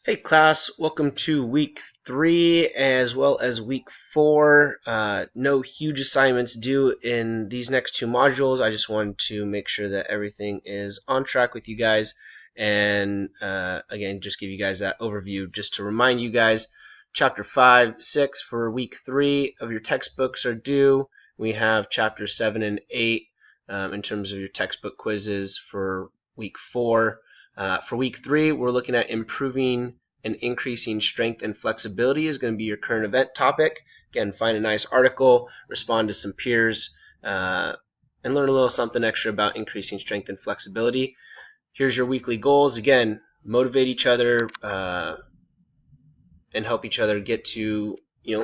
Hey class, welcome to week 3 as well as week 4. No huge assignments due in these next two modules. I just wanted to make sure that everything is on track with you guys and again just give you guys that overview just to remind you guys. Chapter 5, 6 for week 3 of your textbooks are due. We have chapter 7 and 8 in terms of your textbook quizzes for week 4. For week 3, we're looking at improving and increasing strength and flexibility is going to be your current event topic. Again, find a nice article, respond to some peers, and learn a little something extra about increasing strength and flexibility. Here's your weekly goals. Again, motivate each other and help each other get to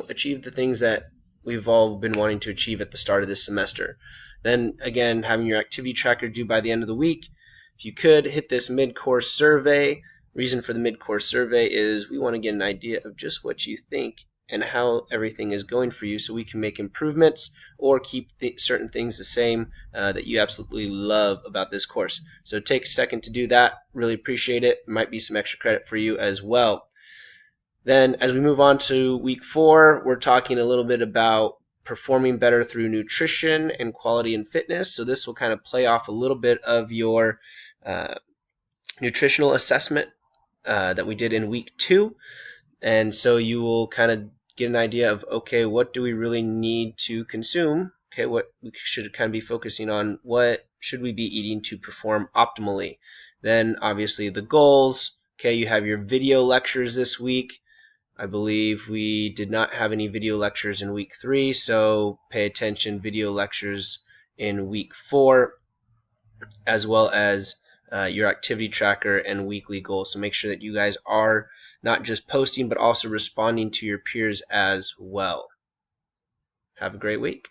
achieve the things that we've all been wanting to achieve at the start of this semester. Then again, having your activity tracker due by the end of the week. If you could hit this mid-course survey. Reason for the mid-course survey is we want to get an idea of just what you think and how everything is going for you so we can make improvements or keep certain things the same that you absolutely love about this course. So take a second to do that. Really appreciate it. Might be some extra credit for you as well. Then as we move on to week 4, we're talking a little bit about performing better through nutrition and quality and fitness. So this will kind of play off a little bit of your nutritional assessment that we did in week 2, and so you will kind of get an idea of, okay, what do we really need to consume? Okay, what we should kind of be focusing on, what should we be eating to perform optimally? Then obviously the goals. Okay, you have your video lectures this week. I believe we did not have any video lectures in week 3, so pay attention, video lectures in week 4, as well as your activity tracker and weekly goals. So make sure that you guys are not just posting but also responding to your peers as well. Have a great week.